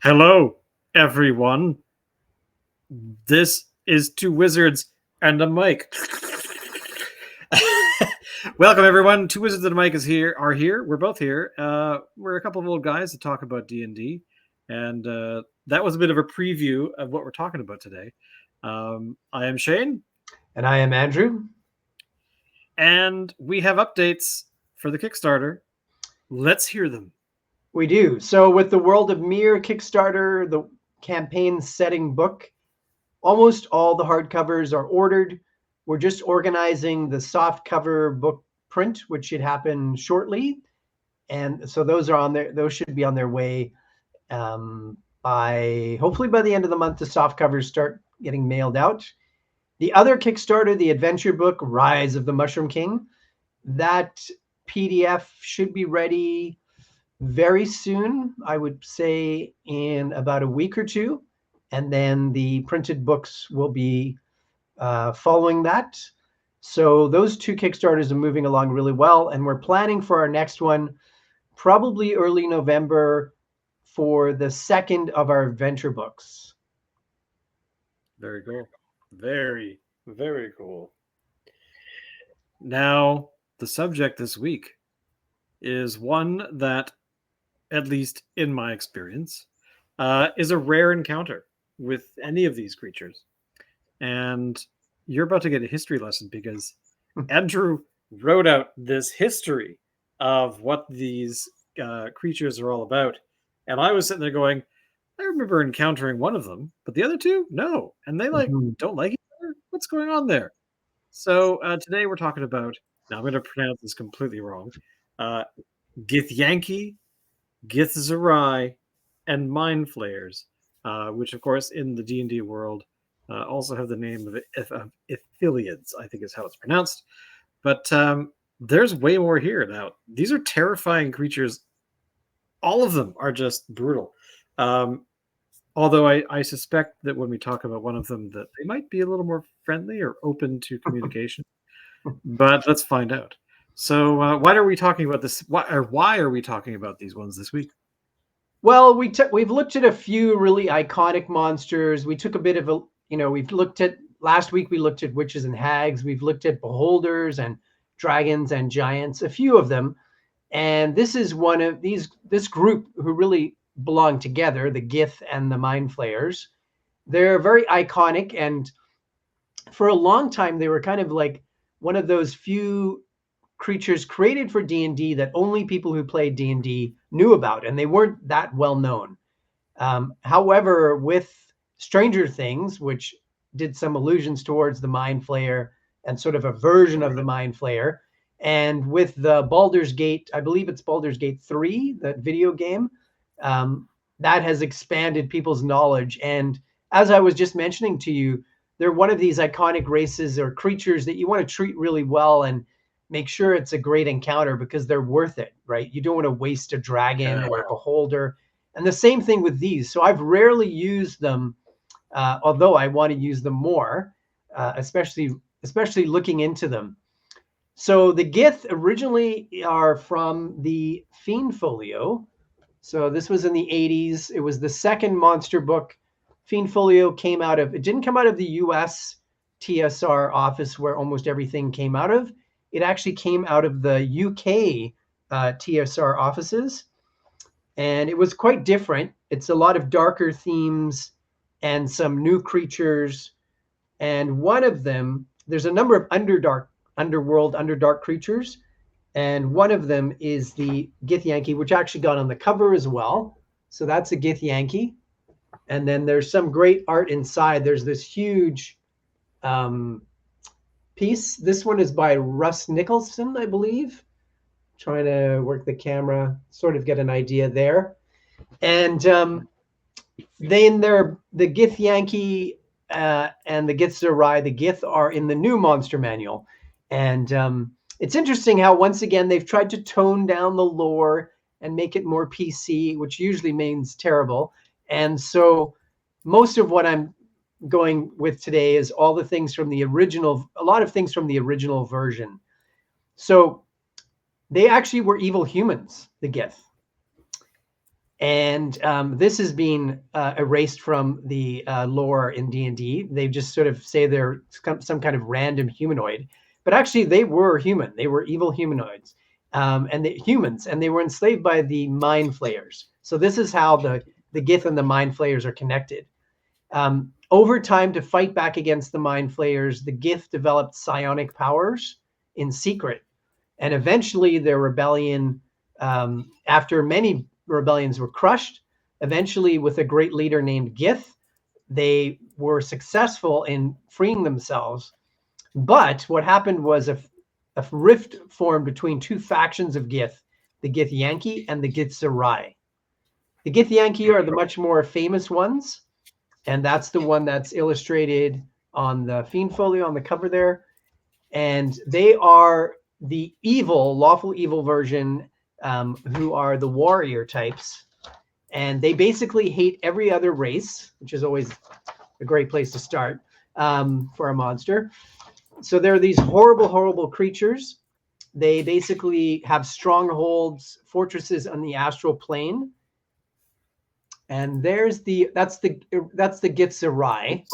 Hello, everyone. This is Two Wizards and a Mic. Welcome, everyone. Two Wizards and a Mic are here. We're both here. We're a couple of old guys to talk about D&D, and that was a bit of a preview of what we're talking about today. I am Shane. And I am Andrew. And we have updates for the Kickstarter. Let's hear them. We do. So with the World of Mir Kickstarter, the campaign setting book, almost all the hardcovers are ordered. We're just organizing the soft cover book print, which should happen shortly. And so those are on there. Those should be on their way hopefully by the end of the month. The soft covers start getting mailed out. The other Kickstarter, the adventure book, Rise of the Mushroom King, that PDF should be ready very soon, I would say in about a week or two. And then the printed books will be following that. So those two Kickstarters are moving along really well. And we're planning for our next one, probably early November, for the second of our adventure books. Very cool. Very, very cool. Now, the subject this week is one that, at least in my experience, is a rare encounter with any of these creatures. And you're about to get a history lesson because Andrew wrote out this history of what these creatures are all about. And I was sitting there going, I remember encountering one of them, but the other two, no. And they don't like each other. What's going on there? So today we're talking about, now I'm going to pronounce this completely wrong, Gith Yankee, Gith Zerai, and Mind Flayers, which of course in the D&D world also have the name of Ithiliids, I think is how it's pronounced. But there's way more here now. These are terrifying creatures. All of them are just brutal. Although I suspect that when we talk about one of them, that they might be a little more friendly or open to communication. But let's find out. So why are we talking about this? Why are we talking about these ones this week? Well, we've looked at a few really iconic monsters. We took a bit of we've looked at, last week we looked at witches and hags. We've looked at beholders and dragons and giants, a few of them. And this is one of this group who really belong together, the Gith and the Mind Flayers. They're very iconic. And for a long time, they were kind of like one of those few creatures created for D&D that only people who played D&D knew about, and they weren't that well known. However, with Stranger Things, which did some allusions towards the Mind Flayer and sort of a version of the Mind Flayer, and with the Baldur's Gate, I believe it's Baldur's Gate 3, that video game, that has expanded people's knowledge. And as I was just mentioning to you, they're one of these iconic races or creatures that you want to treat really well and make sure it's a great encounter because they're worth it, right? You don't want to waste a dragon or a beholder. And the same thing with these. So I've rarely used them, although I want to use them more, especially looking into them. So the Gith originally are from the Fiend Folio. So this was in the 80s. It was the second monster book. Fiend Folio it didn't come out of the US TSR office where almost everything came out of. It actually came out of the UK TSR offices. And it was quite different. It's a lot of darker themes and some new creatures. And one of them, there's a number of underdark creatures. And one of them is the Gith Yankee, which actually got on the cover as well. So that's a Gith Yankee. And then there's some great art inside. There's this huge piece. This one is by Russ Nicholson, I believe. Trying to work the camera, sort of get an idea there. And then the Gith Yankee and the Gith Zerai, the Gith are in the new monster manual. And it's interesting how, once again, they've tried to tone down the lore and make it more PC, which usually means terrible. And so most of what I'm going with today is all the things from the original, a lot of things from the original version. So they actually were evil humans, the Gith. And this has been erased from the lore in D&D. They just sort of say they're some kind of random humanoid, but actually they were human. They were evil humanoids, and humans, and they were enslaved by the Mind Flayers. So this is how the Gith and the Mind Flayers are connected. Over time, to fight back against the Mind Flayers, the Gith developed psionic powers in secret, and eventually their rebellion, after many rebellions were crushed, eventually with a great leader named Gith, they were successful in freeing themselves. But what happened was a rift formed between two factions of Gith, the Gith Yankee and the Gith Sarai. The Gith Yankee are the much more famous ones, and that's the one that's illustrated on the Fiend Folio on the cover there. And they are the evil, lawful evil version, who are the warrior types. And they basically hate every other race, which is always a great place to start for a monster. So they're these horrible, horrible creatures. They basically have strongholds, fortresses on the astral plane. And that's the Gith Sarai.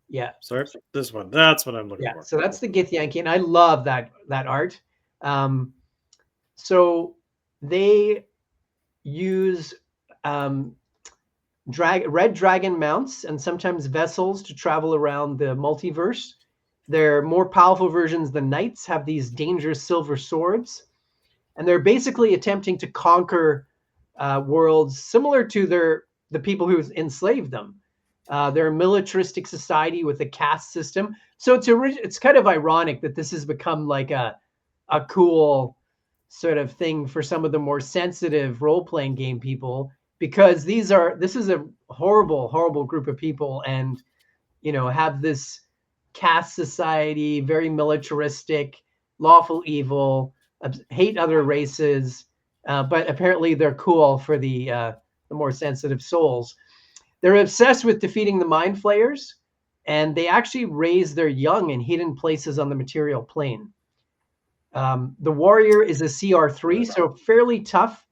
Yeah. Sorry, this one. That's what I'm looking for. So that's the Gith Yankee, and I love that art. So they use red dragon mounts and sometimes vessels to travel around the multiverse. Their more powerful versions, the knights, have these dangerous silver swords, and they're basically attempting to conquer worlds similar to the people who enslaved them. They're a militaristic society with a caste system. So it's kind of ironic that this has become like a cool sort of thing for some of the more sensitive role-playing game people, because this is a horrible, horrible group of people, and have this caste society, very militaristic, lawful evil, hate other races, but apparently they're cool for the more sensitive souls. They're obsessed with defeating the Mind Flayers, and they actually raise their young in hidden places on the material plane. The warrior is a CR3, so fairly tough,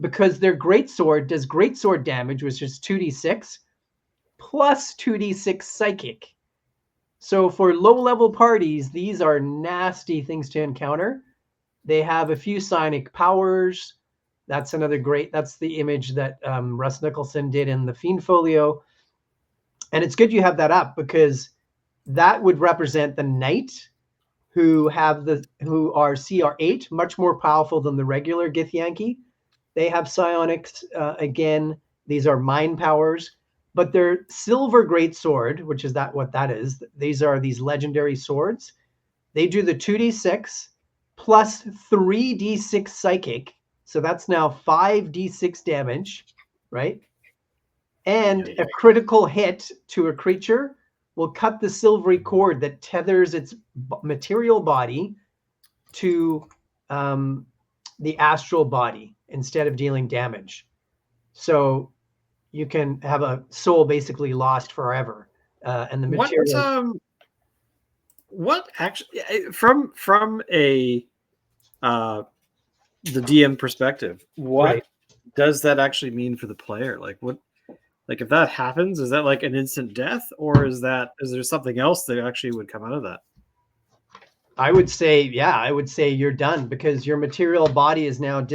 because their greatsword does greatsword damage, which is 2d6 plus 2d6 psychic. So for low-level parties, these are nasty things to encounter. They have a few psionic powers. That's the image that Russ Nicholson did in the Fiend Folio. And it's good you have that up, because that would represent the knight, who are CR8, much more powerful than the regular Gith Yankee. They have psionics. Again, these are mind powers, but their silver greatsword, which is what that is. These are these legendary swords. They do the 2d6 plus 3d6 psychic. So that's now 5d6 damage, right? And a critical hit to a creature will cut the silvery cord that tethers its material body to the astral body instead of dealing damage. So you can have a soul basically lost forever. And the material. What actually, from a the DM perspective, what does that actually mean for the player? Like if that happens, is that like an instant death, or is there something else that actually would come out of that? I would say you're done, because your material body is now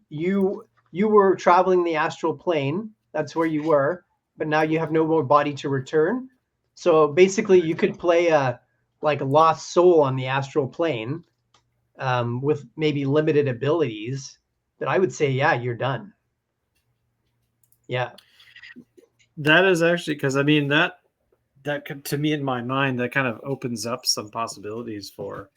you were traveling the astral plane. That's where you were, but now you have no more body to return. So basically you could play a lost soul on the astral plane, with maybe limited abilities, but I would say, you're done. Yeah. That is actually, because I mean that to me, in my mind, that kind of opens up some possibilities for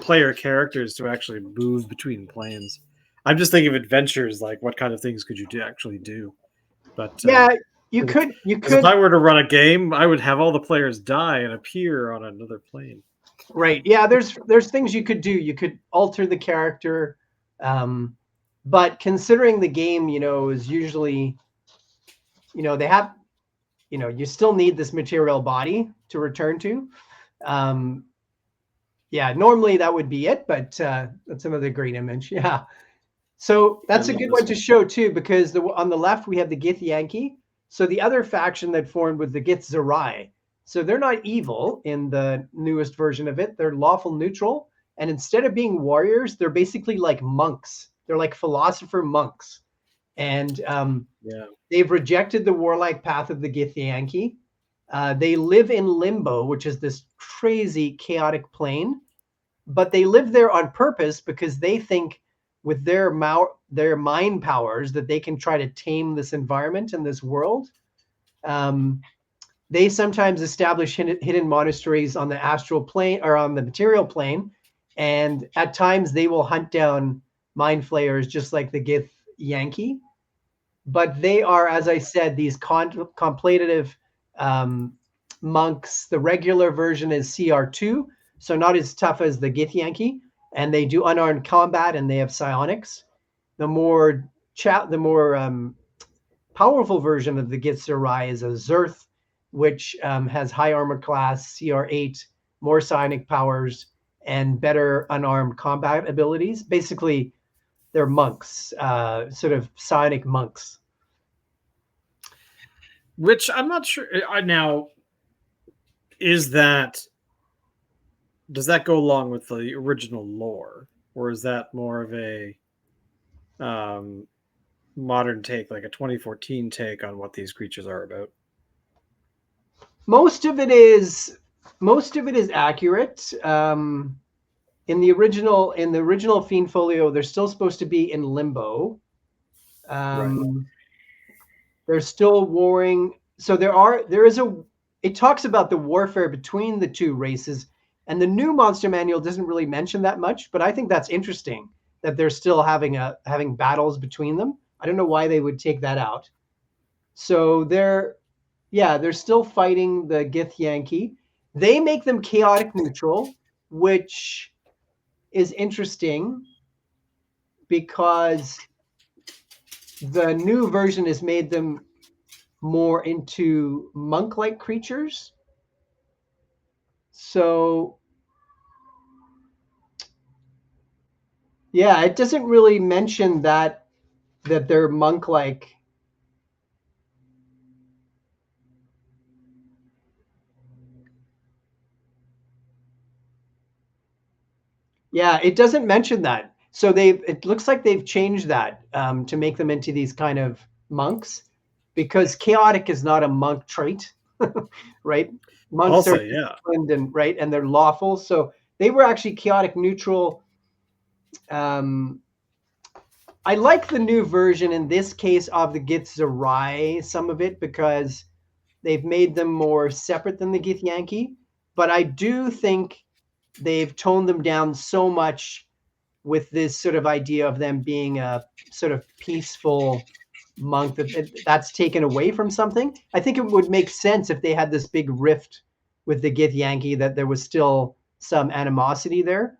player characters to actually move between planes. I'm just thinking of adventures, like what kind of things could you actually do? But you could. If I were to run a game, I would have all the players die and appear on another plane. Right. Yeah. There's things you could do. You could alter the character, but considering the game, is usually, they have, you still need this material body to return to. Normally that would be it, but that's another great image. Yeah. So I that's a love good this one to one. show too, because on the left we have the Gith Yankee. So the other faction that formed was the Gith Zerai. So they're not evil in the newest version of it. They're lawful neutral. And instead of being warriors, they're basically like monks. They're like philosopher monks. And Yeah. they've rejected the warlike path of the Gith Yankee. They live in limbo, which is this crazy, chaotic plane. But they live there on purpose because they think with their mind powers that they can try to tame this environment and this world. Um, they sometimes establish hidden monasteries on the astral plane or on the material plane, and at times they will hunt down mind flayers just like the Gith Yankee. But they are, as I said, these contemplative um, monks. The regular version is CR2, so not as tough as the Gith Yankee, and they do unarmed combat and they have psionics. The more powerful version of the Gith Zerai is a Zerth, which has high armor class, CR8, more psionic powers, and better unarmed combat abilities. Basically, they're monks, sort of psionic monks. Which I'm not sure now. Does that go along with the original lore, or is that more of a um, modern take, like a 2014 take on what these creatures are about? Most of it is accurate. In the original Fiend Folio, they're still supposed to be in limbo. Right. They're still warring. So it talks about the warfare between the two races, and the new monster manual doesn't really mention that much, but I think that's interesting that they're still having battles between them. I don't know why they would take that out. So they're still fighting the Gith Yankee. They make them chaotic neutral, which is interesting because the new version has made them more into monk-like creatures. So yeah, it doesn't really mention that they're monk-like. Yeah, it doesn't mention that. So it looks like they've changed that to make them into these kind of monks, because chaotic is not a monk trait, right? Monks are Also, yeah. disciplined and they're lawful. So they were actually chaotic neutral. Um, I like the new version in this case of the Gith Zerai, some of it, because they've made them more separate than the Gith Yankee. But I do think they've toned them down so much with this sort of idea of them being a sort of peaceful monk that's taken away from something. I think it would make sense if they had this big rift with the Gith Yankee, that there was still some animosity there,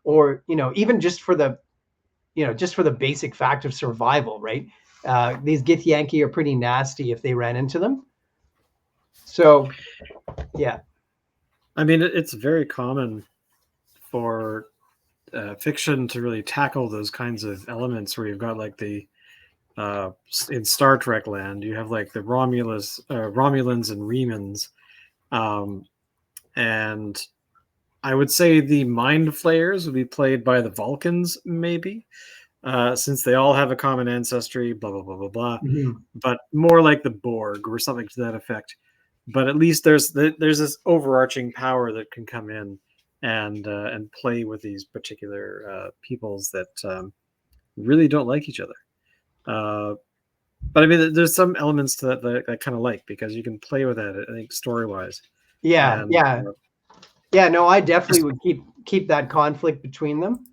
or even just for the basic fact of survival, right? These Gith Yankee are pretty nasty if they ran into them. So yeah. I mean, it's very common for fiction to really tackle those kinds of elements where you've got like the in Star Trek land, you have like the Romulans and Remans, and I would say the Mind Flayers would be played by the Vulcans, maybe, since they all have a common ancestry. Blah blah blah blah blah. Mhm. But more like the Borg or something to that effect. But at least there's this overarching power that can come in and play with these particular peoples that really don't like each other. But I mean, there's some elements to that I kind of like, because you can play with that, I think, story wise, Yeah, and yeah. Yeah, no, I definitely would keep that conflict between them.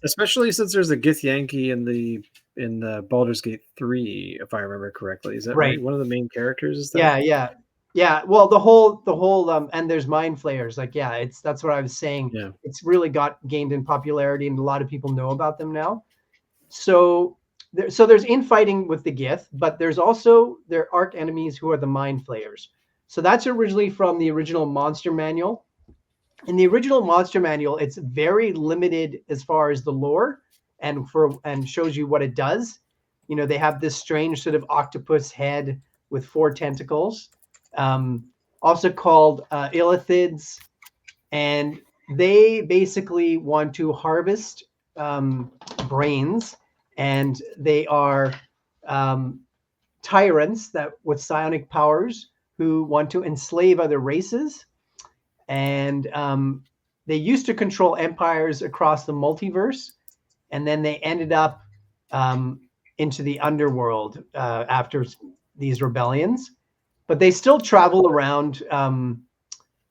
especially since there's a Gith Yankee in the Baldur's Gate 3, if I remember correctly. Is that Right. right? One of the main characters is that? Yeah. Well, the whole and there's Mind Flayers. Like, yeah, that's what I was saying. Yeah. It's really gained in popularity, and a lot of people know about them now. So there's infighting with the Gith, but there's also their arch enemies who are the Mind Flayers. So that's originally from the original Monster Manual. In the original Monster Manual, it's very limited as far as the lore. and shows you what it does. You know, they have this strange sort of octopus head with 4 tentacles, also called illithids, and they basically want to harvest brains, and they are tyrants that with psionic powers who want to enslave other races, and they used to control empires across the multiverse, and then they ended up into the underworld after these rebellions, but they still travel around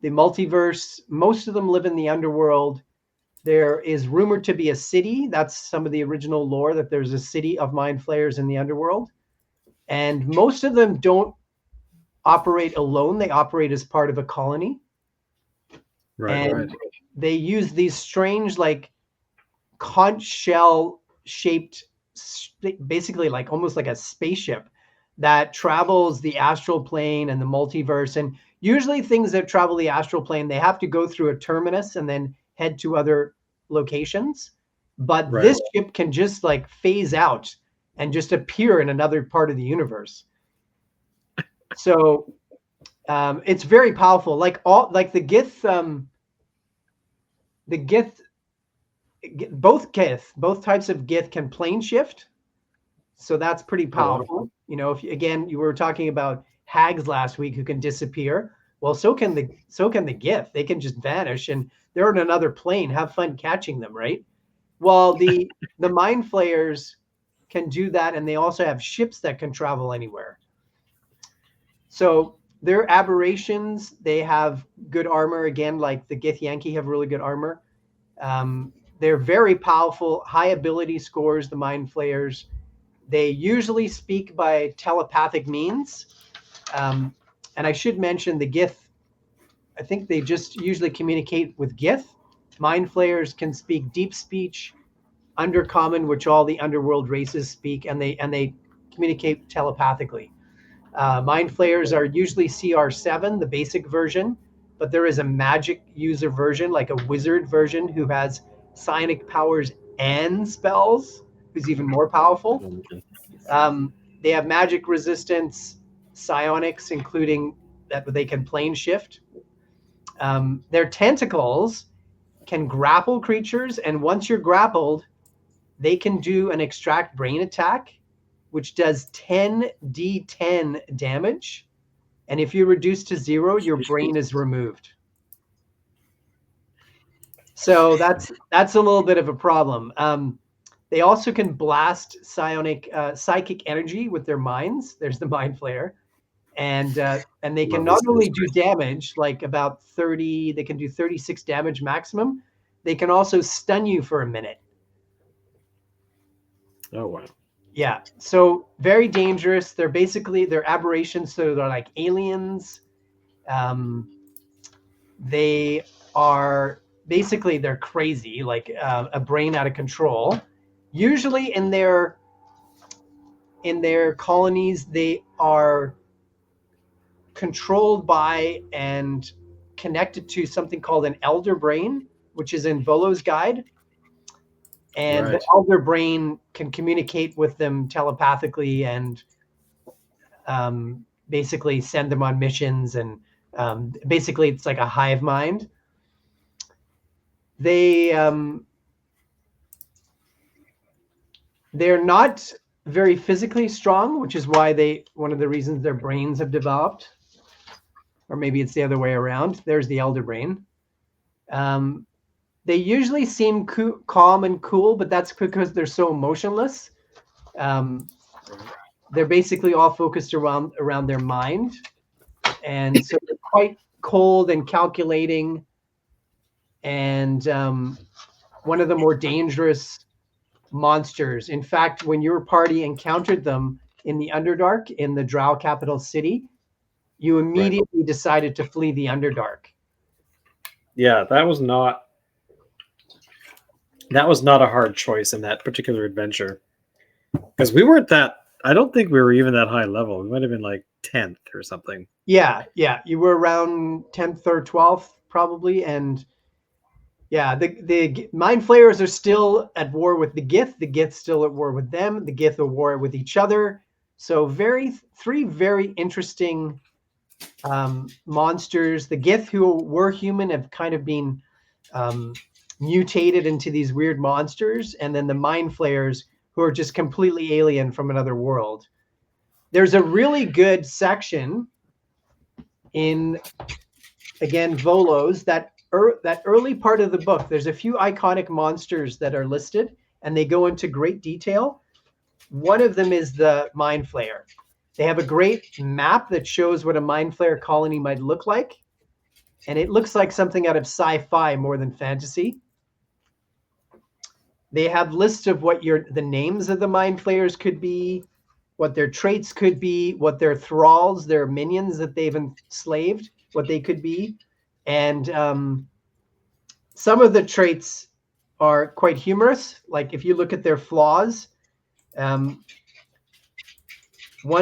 the multiverse. Most of them live in the underworld. There is rumored to be a city. That's some of the original lore, that there's a city of Mind Flayers in the underworld. And most of them don't operate alone. They operate as part of a colony. And they use these strange, like, conch shell shaped, basically like almost like a spaceship that travels the astral plane and the multiverse. And usually things that travel the astral plane, they have to go through a terminus and then head to other locations. But this ship can just like phase out and just appear in another part of the universe. So it's very powerful. Like the Gith, both types of Gith can plane shift. So that's pretty powerful. You know, if you were talking about hags last week who can disappear. Well, so can the Gith. They can just vanish and they're in another plane. Have fun catching them, right? Well, the Mind Flayers can do that, and they also have ships that can travel anywhere. So they're aberrations. They have good armor. Again, like the Gith Yankee have really good armor. They're very powerful, high ability scores, the Mind Flayers. They usually speak by telepathic means. And I should mention the Gith, I think they just usually communicate with Gith. Mind Flayers can speak deep speech, undercommon, which all the underworld races speak, and they communicate telepathically. Mind Flayers are usually CR7, the basic version, but there is a magic user version, like a wizard version, who has psionic powers and spells, who's even more powerful. They have magic resistance, psionics, including that they can plane shift. Their tentacles can grapple creatures, and once you're grappled, they can do an extract brain attack, which does 10d10 damage. And if you're reduced to 0, your brain is removed. So that's a little bit of a problem. They also can blast psychic energy with their minds. There's the Mind Flayer. And they can not only do damage, like about 30, they can do 36 damage maximum. They can also stun you for a minute. Oh, wow. Yeah. So very dangerous. They're aberrations. So they're like aliens. They are basically, they're crazy, like a brain out of control. Usually in their colonies, they are controlled by and connected to something called an elder brain, which is in Volo's guide. And the elder brain can communicate with them telepathically and basically send them on missions. And basically it's like a hive mind. They're not very physically strong, which is why one of the reasons their brains have developed. Or maybe it's the other way around. There's the elder brain. They usually seem calm and cool, but that's because they're so emotionless. They're basically all focused around their mind. And so they're quite cold and calculating. And one of the more dangerous monsters. In fact, when your party encountered them in the Underdark, in the Drow capital city, you immediately decided to flee the Underdark. Yeah, that was not a hard choice in that particular adventure. Because we weren't I don't think we were even that high level. We might have been like 10th or something. Yeah. You were around 10th or 12th probably. And Yeah, the Mind Flayers are still at war with the Gith. The Gith still at war with them. The Gith are at war with each other. So three very interesting monsters. The Gith, who were human, have kind of been mutated into these weird monsters, and then the Mind Flayers, who are just completely alien from another world. There's a really good section in, again, Volos, that early part of the book. There's a few iconic monsters that are listed, and they go into great detail. One of them is the Mind Flayer. They have a great map that shows what a Mind Flayer colony might look like, and it looks like something out of sci-fi more than fantasy. They have lists of what the names of the Mind Flayers could be, what their traits could be, what their thralls, their minions that they've enslaved, what they could be. And some of the traits are quite humorous. Like if you look at their flaws, one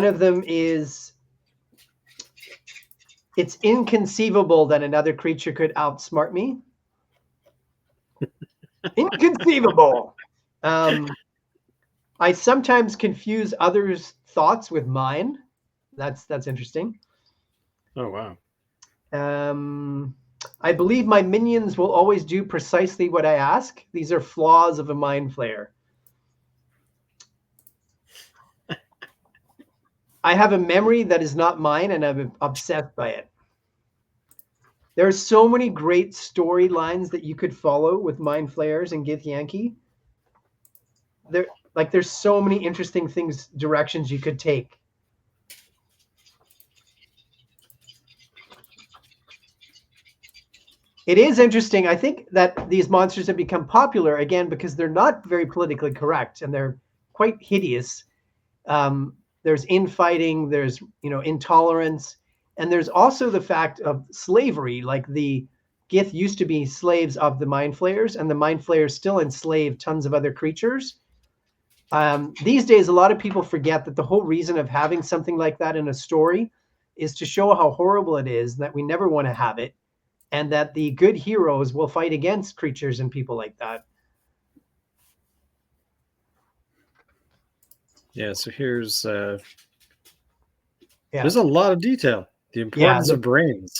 of them is, it's inconceivable that another creature could outsmart me. Inconceivable. I sometimes confuse others' thoughts with mine. That's interesting. Oh, wow. I believe my minions will always do precisely what I ask. These are flaws of a Mind Flayer. I have a memory that is not mine, and I'm obsessed by it. There are so many great storylines that you could follow with Mind Flayers and Githyanki. There's so many interesting directions you could take. It is interesting. I think that these monsters have become popular again because they're not very politically correct, and they're quite hideous. There's infighting, there's intolerance, and there's also the fact of slavery. Like the Gith used to be slaves of the Mind Flayers, and the Mind Flayers still enslave tons of other creatures. These days, a lot of people forget that the whole reason of having something like that in a story is to show how horrible it is, that we never want to have it, and that the good heroes will fight against creatures and people like that. Yeah, so here's there's a lot of detail. The importance of brains.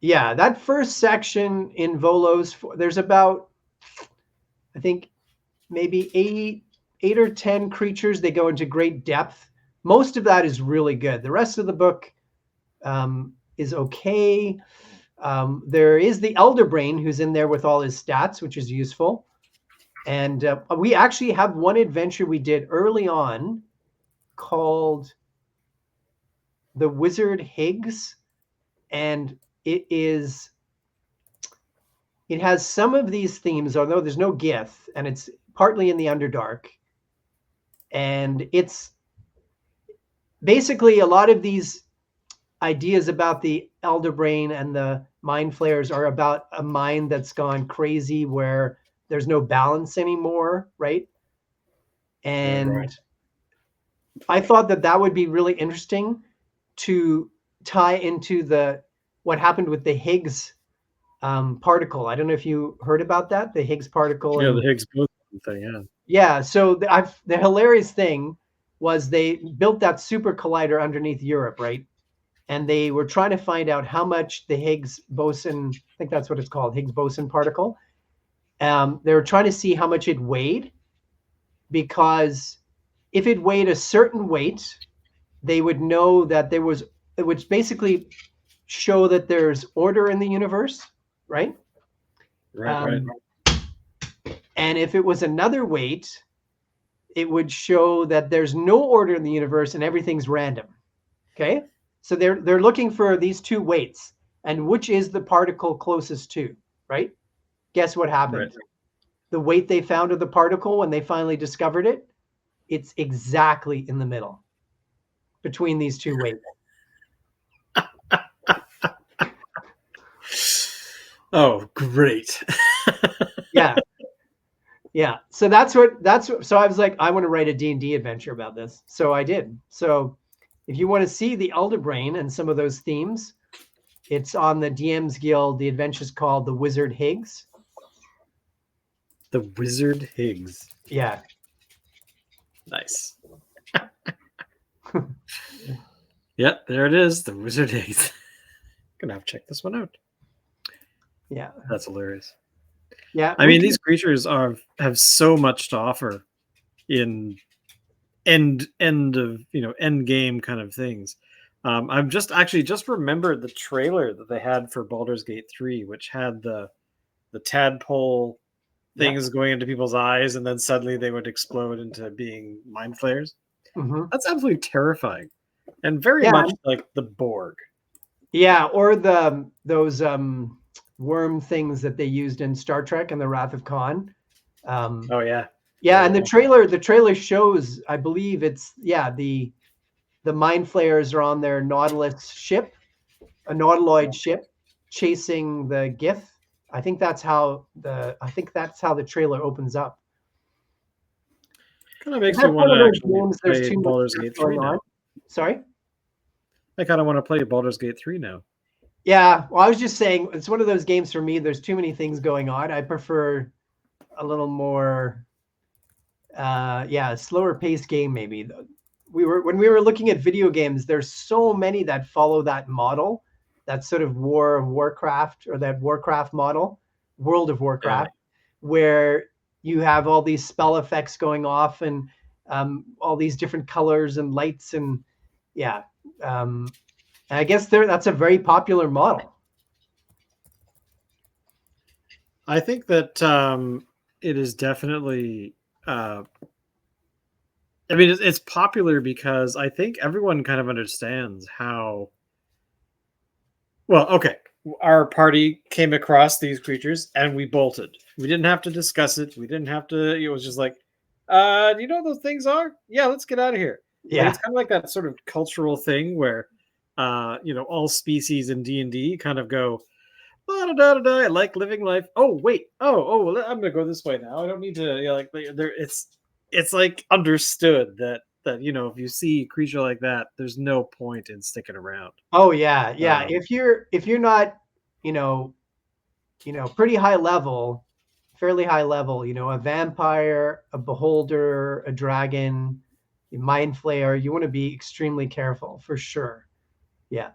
Yeah, that first section in Volos, there's about, I think, maybe eight or 10 creatures. They go into great depth. Most of that is really good. The rest of the book is okay. There is the Elder Brain who's in there with all his stats, which is useful. And we actually have one adventure we did early on called The Wizard Higgs. And it has some of these themes, although there's no Gith, and it's partly in the Underdark. And it's basically a lot of these ideas about the Elder Brain and the Mind Flayers are about a mind that's gone crazy where there's no balance anymore, right? And right. I thought that would be really interesting to tie into what happened with the Higgs particle. I don't know if you heard about that, the Higgs particle. Yeah, the Higgs boson thing, yeah. Yeah, so the hilarious thing was they built that super collider underneath Europe, right? And they were trying to find out how much the Higgs boson, I think that's what it's called, Higgs boson particle. They were trying to see how much it weighed, because if it weighed a certain weight, they would know that it would basically show that there's order in the universe, right? Right. And if it was another weight, it would show that there's no order in the universe and everything's random. Okay? So they're looking for these two weights, and which is the particle closest to, right? Guess what happened? Right. The weight they found of the particle when they finally discovered it, it's exactly in the middle between these two weights. Oh, great. Yeah. So so I was like, I want to write a D&D adventure about this. So I did. So if you want to see the Elder Brain and some of those themes, it's on the DM's Guild. The adventure is called The Wizard Higgs. The Wizard Higgs. Yeah. Nice. Yep, there it is. The Wizard Higgs. Gonna have to check this one out. Yeah. That's hilarious. Yeah. I mean, these creatures have so much to offer in end of end game kind of things. I've just remembered the trailer that they had for Baldur's Gate 3, which had the tadpole things going into people's eyes, and then suddenly they would explode into being mind flayers. Mm-hmm. That's absolutely terrifying, and very much like the Borg. Yeah, or those worm things that they used in Star Trek and the Wrath of Khan. Oh yeah. Yeah, and the trailer shows, I believe it's the Mind Flayers are on their Nautilus ship, a Nautiloid ship, chasing the Gith. I think that's how the trailer opens up. Kind of makes me want to actually play Baldur's Gate 3 now. Sorry? I kind of want to play Baldur's Gate 3 now. Yeah, well, I was just saying, it's one of those games for me, there's too many things going on. I prefer a little more, slower paced game maybe. When we were looking at video games, there's so many that follow that model, that sort of Warcraft, or that Warcraft model, World of Warcraft, where you have all these spell effects going off and all these different colors and lights and I guess that's a very popular model. I think that it is definitely. I mean, it's popular because I think everyone kind of understands how. Well, okay, our party came across these creatures and we bolted. We didn't have to discuss it. We didn't have to. It was just like, do you know what those things are? Yeah, let's get out of here. Yeah, like, it's kind of like that sort of cultural thing where, all species in D&D kind of go, I like living life. Oh wait, I'm gonna go this way now. I don't need to. It's like understood that if you see a creature like that, there's no point in sticking around. Oh yeah. If you're not, pretty high level, fairly high level, a vampire, a beholder, a dragon, a mind flayer, you want to be extremely careful for sure. Yeah.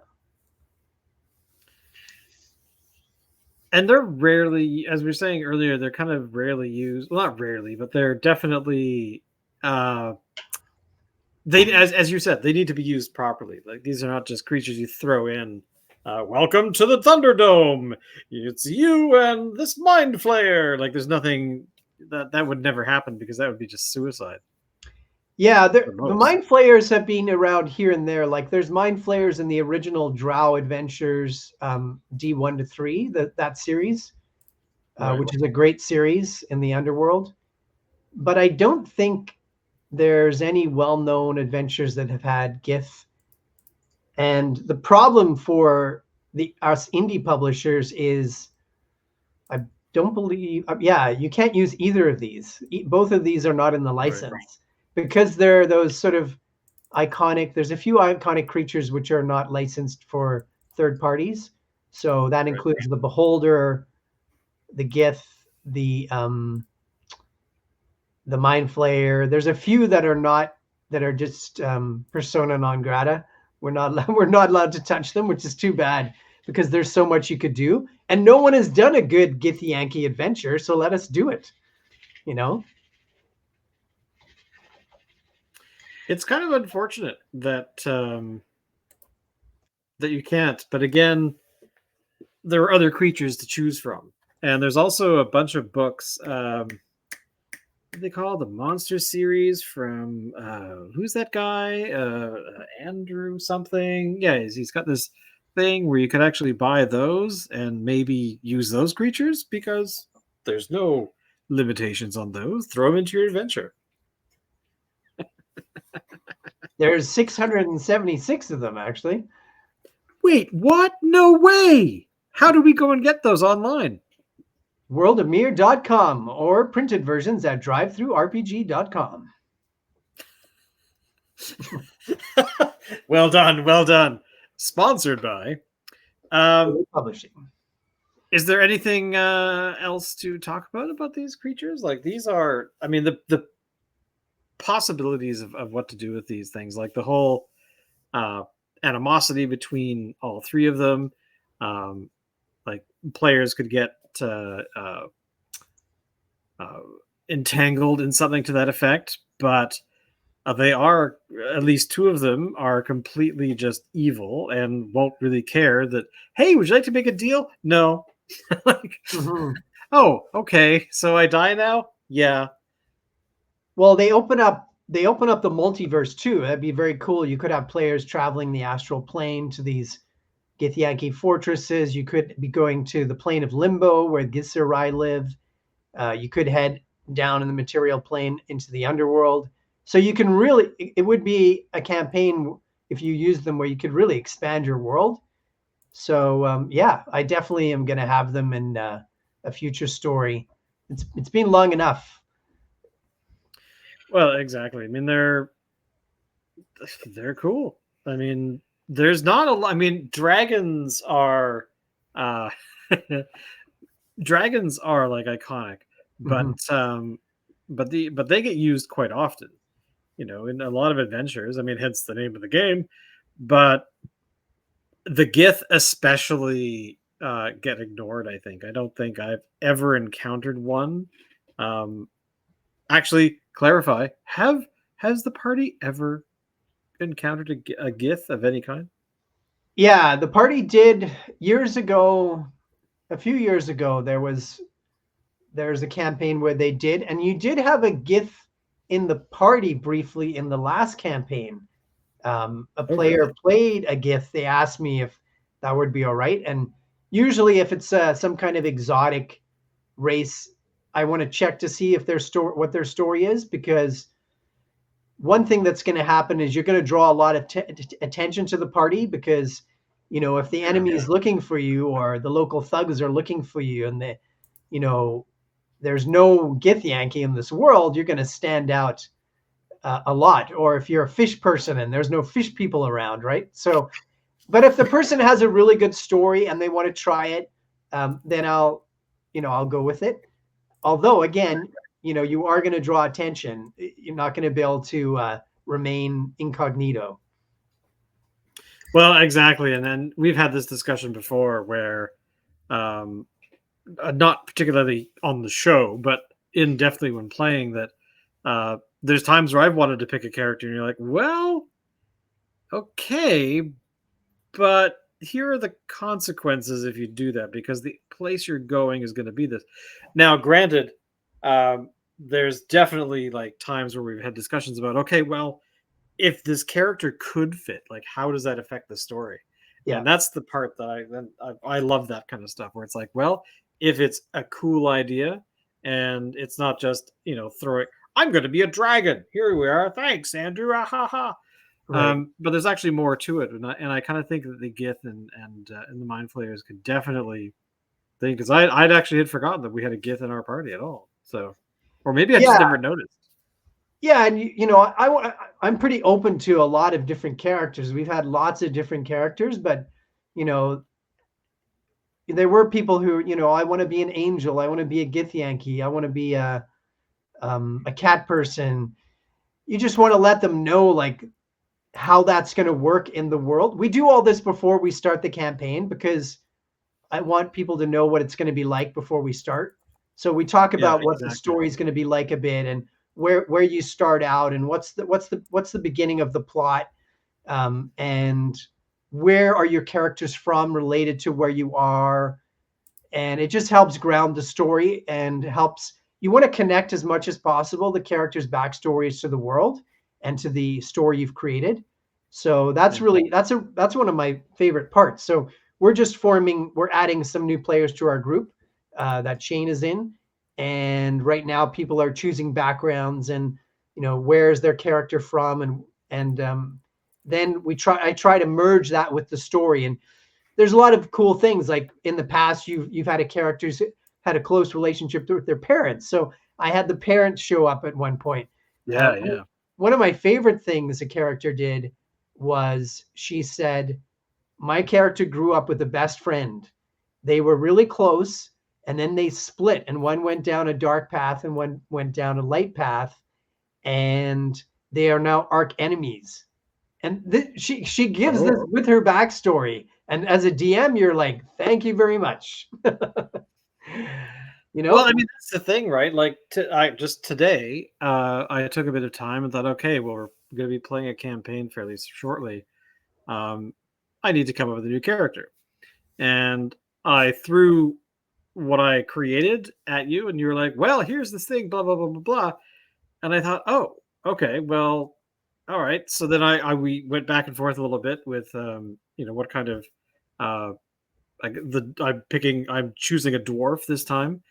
And they're rarely, as we were saying earlier, they're kind of rarely used. Well, not rarely, but they're definitely as you said, they need to be used properly. Like, these are not just creatures you throw in. Welcome to the Thunderdome. It's you and this Mind Flayer. Like, there's nothing that would never happen, because that would be just suicide. Yeah, the Mind Flayers have been around here and there. Like, there's Mind Flayers in the original Drow Adventures D1 to 3, that series, which is a great series in the Underworld. But I don't think there's any well-known adventures that have had Gith. And the problem for us indie publishers is, I don't believe, you can't use either of these. Both of these are not in the license. Right. Because they're those sort of iconic, there's a few iconic creatures which are not licensed for third parties. So that includes the Beholder, the Gith, the Mind Flayer. There's a few that are just persona non grata. We're not allowed to touch them, which is too bad, because there's so much you could do. And no one has done a good Githyanki adventure, so let us do it. It's kind of unfortunate that that you can't. But again, there are other creatures to choose from, and there's also a bunch of books. What do they call the monster series from who's that guy? Andrew something. Yeah, he's got this thing where you can actually buy those and maybe use those creatures, because there's no limitations on those. Throw them into your adventure. There's 676 of them, actually. Wait, what? No way! How do we go and get those online? worldofmere.com, or printed versions at drivethrurpg.com. Well done. Sponsored by Publishing. Is there anything else to talk about these creatures? Like these are, I mean, the possibilities of what to do with these things, like the whole uh, animosity between all three of them. Um, like players could get uh, entangled in something to that effect, but they are, at least two of them are completely just evil and won't really care that, hey, would you like to make a deal? No. Like, Mhm. oh, okay, so I die now? Yeah. Well, they open up the multiverse too. That'd be very cool. You could have players traveling the astral plane to these Githyanki fortresses. You could be going to the plane of Limbo where Githzerai live. You could head down in the material plane into the underworld. So you can really, it would be a campaign if you use them where you could really expand your world. So yeah, I definitely am going to have them in a future story. It's been long enough. Well, exactly. I mean, they're cool. I mean, there's not a lot. I mean, uh dragons are like iconic, but Mhm. but they get used quite often, in a lot of adventures. I mean, hence the name of the game. But the Gith especially get ignored, I think. I don't think I've ever encountered one. Um Actually, clarify, has the party ever encountered a Gith of any kind? Yeah, the party did years ago. A few years ago, there's a campaign where they did, and you did have a Gith in the party briefly in the last campaign. A Oh, really? player played a Gith. They asked me if that would be all right, and usually if it's some kind of exotic race, I want to check to see if what their story is, because one thing that's going to happen is you're going to draw a lot of attention to the party, because if the Yeah. enemy is looking for you or the local thugs are looking for you, and you know there's no Githyanki in this world, you're going to stand out a lot. Or if you're a fish person and there's no fish people around, right? So, but if the person has a really good story and they want to try it, then I'll go with it. Although, again, you are going to draw attention. You're not going to be able to remain incognito. Well, exactly. And then we've had this discussion before where, um, not particularly on the show, but in definitely when playing, that there's times where I've wanted to pick a character and you're like, well, okay, but here are the consequences if you do that, because the place you're going is going to be this. Now, granted, there's definitely like times where we've had discussions about, okay, well, if this character could fit, like how does that affect the story? Yeah. And that's the part that I love that kind of stuff, where it's like, well, if it's a cool idea and it's not just throwing, I'm going to be a dragon, here we are, thanks Andrew, ah, ha ha. Right. But there's actually more to it, and I kind of think that the Gith and the Mind Flayers could definitely think, because I'd actually had forgotten that we had a Gith in our party at all. So, or maybe I just Yeah. never noticed. Yeah, and I'm pretty open to a lot of different characters. We've had lots of different characters, but you know, there were people who, I want to be an angel, I want to be a Githyanki, I want to be a cat person. You just want to let them know like how that's going to work in the world. We do all this before we start the campaign because I want people to know what it's going to be like before we start. So we talk Yeah, about what the exactly. story is going to be like a bit, and where you start out, and what's the beginning of the plot, and where are your characters from related to where you are. And it just helps ground the story and helps you want to connect as much as possible the characters' backstories to the world and to the story you've created. So that's Yeah. really that's one of my favorite parts. So we're adding some new players to our group that Shane is in, and right now people are choosing backgrounds and where's their character from, and then I try to merge that with the story. And there's a lot of cool things, like in the past you've had a characters had a close relationship with their parents. So I had the parents show up at one point. Yeah, yeah. One of my favorite things a character did was she said, my character grew up with a best friend, they were really close, and then they split, and one went down a dark path and one went down a light path, and they are now arch enemies. And she gives this Oh. with her backstory, and as a DM, you're like, thank you very much. You Well, know? I mean, that's the thing, right? Like, I just today, I took a bit of time and thought, okay, well, we're going to be playing a campaign fairly shortly. Um, I need to come up with a new character, and I threw what I created at you, and you were like, "Well, here's this thing, blah blah blah blah blah," and I thought, "Oh, okay, well, all right." So then we went back and forth a little bit with, what kind of, uh, like I'm choosing a dwarf this time,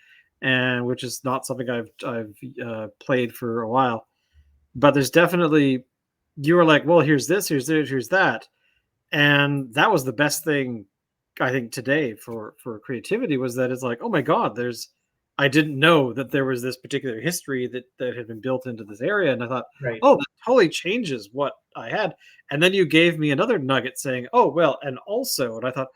and which is not something I've played for a while. But there's definitely you were like, well, here's this, here's that, and that was the best thing I think today for creativity was that it's like, oh my god, there's I didn't know that there was this particular history that had been built into this area, and I thought, Right. oh, that totally changes what I had. And then you gave me another nugget saying, oh well, and also, and I thought,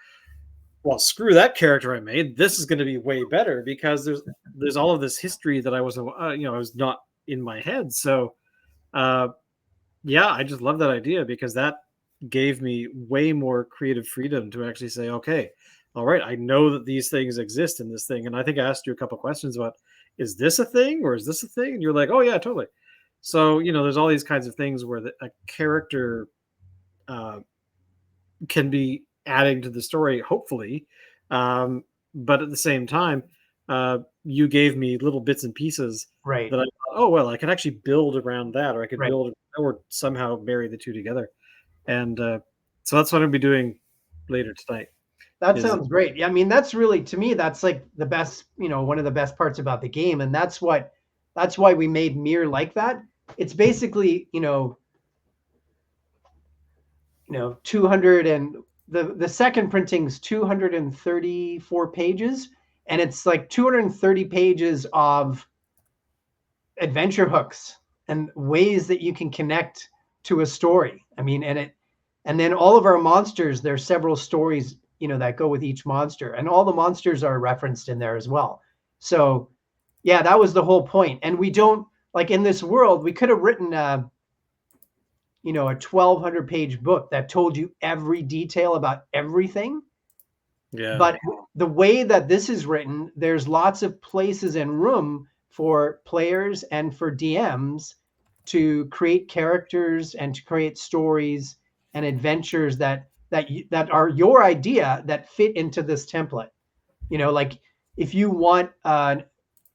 well, screw that character I made. This is going to be way better because there's all of this history that I wasn't, I was not in my head. So, uh, yeah, I just love that idea because that gave me way more creative freedom to actually say, okay, all right, I know that these things exist in this thing, and I think I asked you a couple questions about, is this a thing or is this a thing? And you're like, oh yeah, totally. So there's all these kinds of things where a character uh, can be adding to the story, hopefully. But at the same time, you gave me little bits and pieces Right. that I thought, oh well, I could actually build around that, or I could Right. build or somehow marry the two together. And so that's what I'll be doing later tonight. That Is sounds great. Yeah, I mean, that's really, to me, that's like the best, one of the best parts about the game. And that's why we made Mir like that. It's basically, 200, and the second printing's 234 pages, and it's like 230 pages of adventure hooks and ways that you can connect to a story. I mean, and then all of our monsters, there's several stories, that go with each monster, and all the monsters are referenced in there as well. So yeah, that was the whole point. And we don't, like, in this world, we could have written a 1,200 page book that told you every detail about everything. yeah, But the way that this is written, there's lots of places and room for players and for DMs to create characters and to create stories and adventures that are your idea that fit into this template. Like, if you want,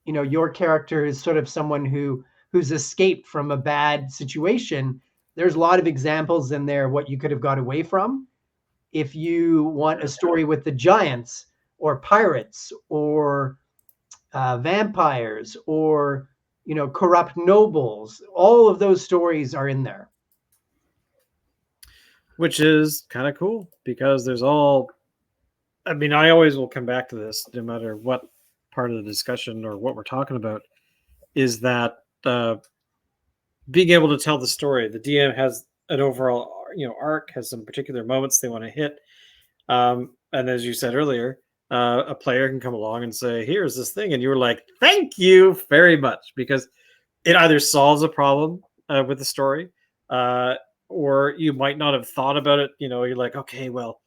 your character is sort of someone who's escaped from a bad situation. There's a lot of examples in there what you could have got away from. If you want a story with the giants or pirates or vampires or corrupt nobles, all of those stories are in there. which is kind of cool because there's all. I mean, I always will come back to this, no matter what part of the discussion or what we're talking about. Is that being able to tell the story? The DM has an overall, arc, has some particular moments they want to hit. And as you said earlier, a player can come along and say, "Here's this thing," and you were like, "Thank you very much," because it either solves a problem with the story, or you might not have thought about it. You're like, "Okay, well,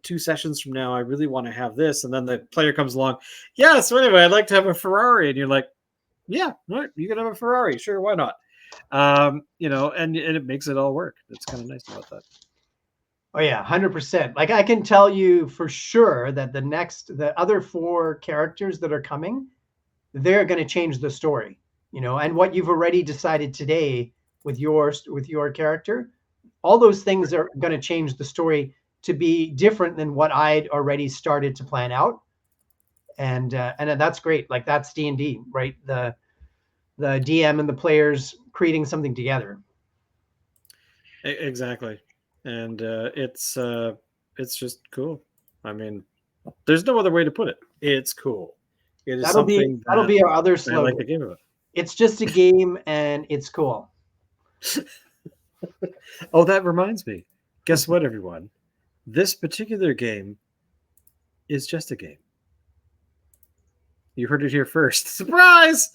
2 sessions from now, I really want to have this," and then the player comes along, "Yeah, so anyway, I'd like to have a Ferrari," and you're like, "Yeah, all right, you can have a Ferrari, sure, why not?" And it makes it all work. It's kind of nice about that. Oh yeah, 100%. Like, I can tell you for sure that the other four characters that are coming, they're going to change the story, and what you've already decided today with your character, all those things are going to change the story to be different than what I'd already started to plan out. And that's great. Like, that's D&D, right? The DM and the players creating something together. Exactly, and it's just cool. I mean, there's no other way to put it. It's cool. It is something That'll that be our other I like slogan. the game about. It's just a game and it's cool. Oh, that reminds me. Guess what, everyone? This particular game is just a game. You heard it here first. Surprise!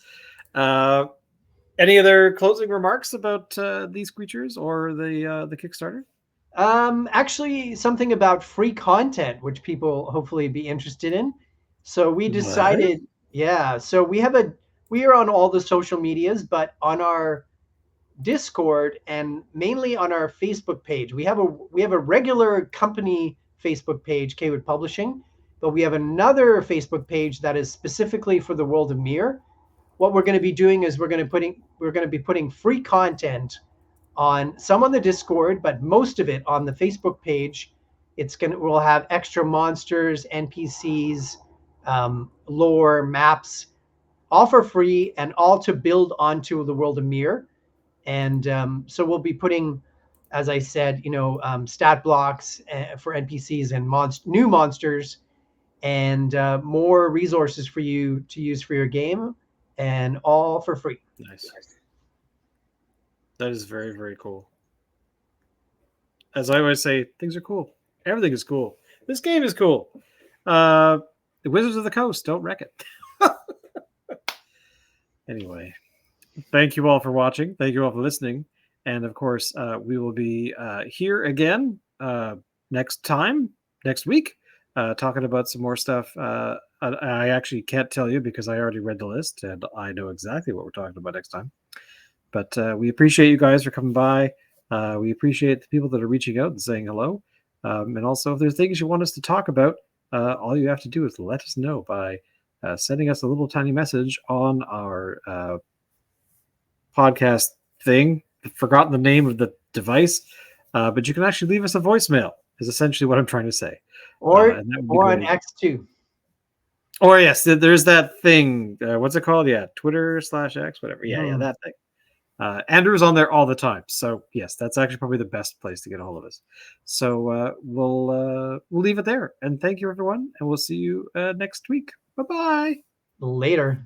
Any other closing remarks about these creatures or the Kickstarter? Actually, something about free content, which people hopefully be interested in. So we What? decided, yeah. So we are on all the social medias, but on our Discord and mainly on our Facebook page, we have a regular company Facebook page, Cawood Publishing, but we have another Facebook page that is specifically for the world of Mir. What we're going to be doing is we're going to be putting free content on some on the Discord, but most of it on the Facebook page. We'll have extra monsters, NPCs, lore, maps, all for free, and all to build onto the world of Mir. And so we'll be putting, as I said, stat blocks for NPCs and new monsters, and more resources for you to use for your game, and all for free. Nice. That is very, very cool. As I always say, things are cool. Everything is cool. This game is cool. The Wizards of the Coast, don't wreck it. Anyway, thank you all for watching. Thank you all for listening. And of course, we will be here again next week, talking about some more stuff. I actually can't tell you because I already read the list and I know exactly what we're talking about next time. But we appreciate you guys for coming by. We appreciate the people that are reaching out and saying hello. And also, if there's things you want us to talk about, all you have to do is let us know by sending us a little tiny message on our podcast thing. I've forgotten the name of the device, but you can actually leave us a voicemail, is essentially what I'm trying to say. Or or on X2. Or yes, there's that thing. What's it called? Yeah, Twitter/X, whatever. Yeah, that thing. Andrew's on there all the time, so yes, that's actually probably the best place to get a hold of us. So we'll leave it there, and thank you everyone, and we'll see you next week. Bye-bye. Later.